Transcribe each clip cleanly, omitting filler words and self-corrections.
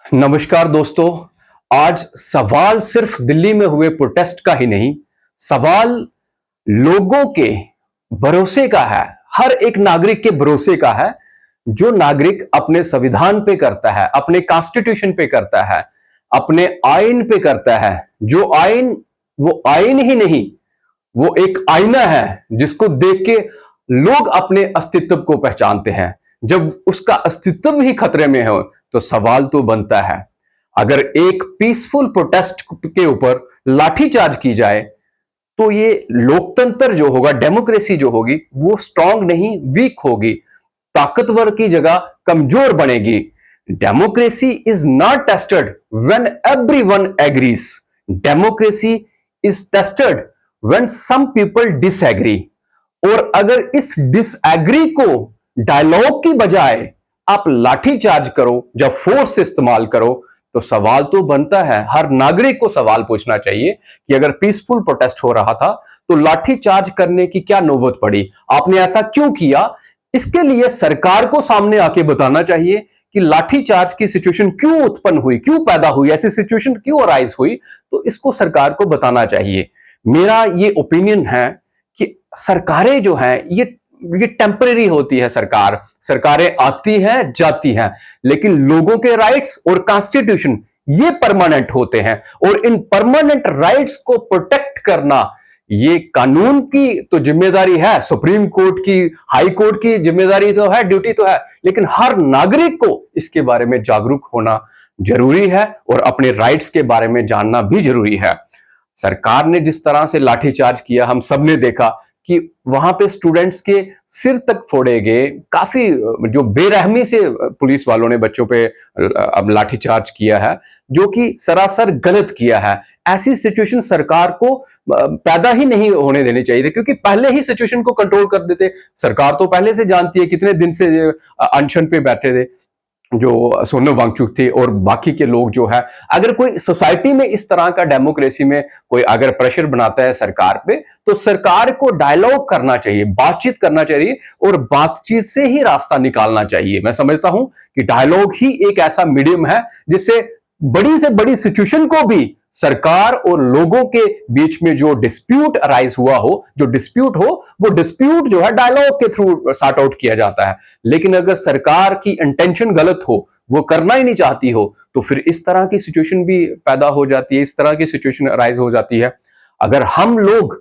नमस्कार दोस्तों। आज सवाल सिर्फ दिल्ली में हुए प्रोटेस्ट का ही नहीं, सवाल लोगों के भरोसे का है। हर एक नागरिक के भरोसे का है। जो नागरिक अपने संविधान पे करता है, अपने कॉन्स्टिट्यूशन पे करता है, अपने आइन पे करता है। जो आइन वो आइन ही नहीं, वो एक आईना है जिसको देख के लोग अपने अस्तित्व को पहचानते हैं। जब उसका अस्तित्व ही खतरे में हो तो सवाल तो बनता है। अगर एक पीसफुल प्रोटेस्ट के ऊपर लाठीचार्ज की जाए तो ये लोकतंत्र जो होगा, डेमोक्रेसी जो होगी, वो स्ट्रांग नहीं, वीक होगी। ताकतवर की जगह कमजोर बनेगी। Democracy is not tested when everyone agrees. Democracy is tested when some people disagree. और अगर इस डिसएग्री को डायलॉग की बजाय आप लाठीचार्ज करो, जब फोर्स इस्तेमाल करो, तो सवाल तो बनता है। हर नागरिक को सवाल पूछना चाहिए कि अगर पीसफुल प्रोटेस्ट हो रहा था तो लाठीचार्ज करने की क्या नौबत पड़ी, आपने ऐसा क्यों किया। इसके लिए सरकार को सामने आके बताना चाहिए कि लाठीचार्ज की सिचुएशन क्यों उत्पन्न हुई, क्यों पैदा हुई, ऐसी सिचुएशन क्यों अराइज हुई, तो इसको सरकार को बताना चाहिए। मेरा ये ओपिनियन है कि सरकारें जो हैं ये टेम्परेरी होती है। सरकारें आती हैं जाती हैं, लेकिन लोगों के राइट्स और कॉन्स्टिट्यूशन ये परमानेंट होते हैं। और इन परमानेंट राइट्स को प्रोटेक्ट करना ये कानून की तो जिम्मेदारी है, सुप्रीम कोर्ट की, हाई कोर्ट की जिम्मेदारी तो है, ड्यूटी तो है, लेकिन हर नागरिक को इसके बारे में जागरूक होना जरूरी है और अपने राइट्स के बारे में जानना भी जरूरी है। सरकार ने जिस तरह से लाठीचार्ज किया, हम सबने देखा कि वहां पे स्टूडेंट्स के सिर तक फोड़े गए। काफी जो बेरहमी से पुलिस वालों ने बच्चों पे अब लाठीचार्ज किया है, जो कि सरासर गलत किया है। ऐसी सिचुएशन सरकार को पैदा ही नहीं होने देनी चाहिए थी, क्योंकि पहले ही सिचुएशन को कंट्रोल कर देते। सरकार तो पहले से जानती है, कितने दिन से अनशन पे बैठे थे जो सोनम वांगचुक थे और बाकी के लोग जो है। अगर कोई सोसाइटी में इस तरह का, डेमोक्रेसी में कोई अगर प्रेशर बनाता है सरकार पे, तो सरकार को डायलॉग करना चाहिए, बातचीत करना चाहिए और बातचीत से ही रास्ता निकालना चाहिए। मैं समझता हूं कि डायलॉग ही एक ऐसा मीडियम है जिससे बड़ी से बड़ी सिचुएशन को भी सरकार और लोगों के बीच में जो डिस्प्यूट अराइज हुआ हो, जो डिस्प्यूट हो, वो डिस्प्यूट जो है डायलॉग के थ्रू सॉर्ट आउट किया जाता है। लेकिन अगर सरकार की इंटेंशन गलत हो, वो करना ही नहीं चाहती हो, तो फिर इस तरह की सिचुएशन भी पैदा हो जाती है, इस तरह की सिचुएशन अराइज हो जाती है। अगर हम लोग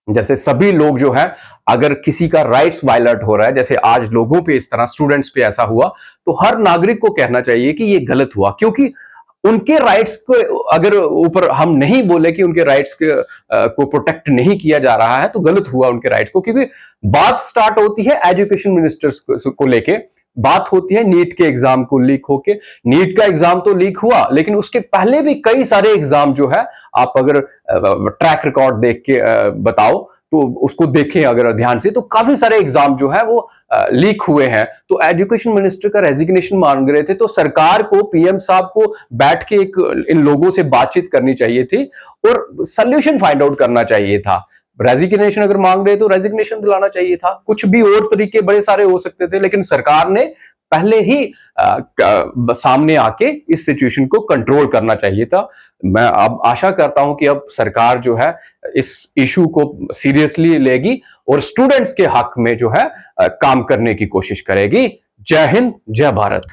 जैसे सभी लोग जो है, अगर किसी का राइट्स वायलेट हो रहा है, जैसे आज लोगों पे इस तरह, स्टूडेंट्स पे ऐसा हुआ, तो हर नागरिक को कहना चाहिए कि ये गलत हुआ। क्योंकि उनके राइट्स को अगर ऊपर हम नहीं बोले कि उनके राइट्स को प्रोटेक्ट नहीं किया जा रहा है, तो गलत हुआ उनके राइट्स को। क्योंकि बात स्टार्ट होती है एजुकेशन मिनिस्टर्स को लेके, बात होती है नीट के एग्जाम को लीक होके। नीट का एग्जाम तो लीक हुआ, लेकिन उसके पहले भी कई सारे एग्जाम जो है, आप अगर ट्रैक रिकॉर्ड देख के बताओ तो उसको देखें अगर ध्यान से, तो काफी सारे एग्जाम जो है वो लीक हुए हैं। तो एजुकेशन मिनिस्टर का रेजिग्नेशन मांग रहे थे, तो सरकार को, पीएम साहब को बैठ के इन लोगों से बातचीत करनी चाहिए थी और सोल्यूशन फाइंड आउट करना चाहिए था। रेजिग्नेशन अगर मांग रहे तो रेजिग्नेशन दिलाना चाहिए था। कुछ भी और तरीके बड़े सारे हो सकते थे, लेकिन सरकार ने पहले ही सामने आके इस सिचुएशन को कंट्रोल करना चाहिए था। मैं अब आशा करता हूं कि अब सरकार जो है इस इशू को सीरियसली लेगी और स्टूडेंट्स के हक में जो है काम करने की कोशिश करेगी। जय हिंद, जय भारत।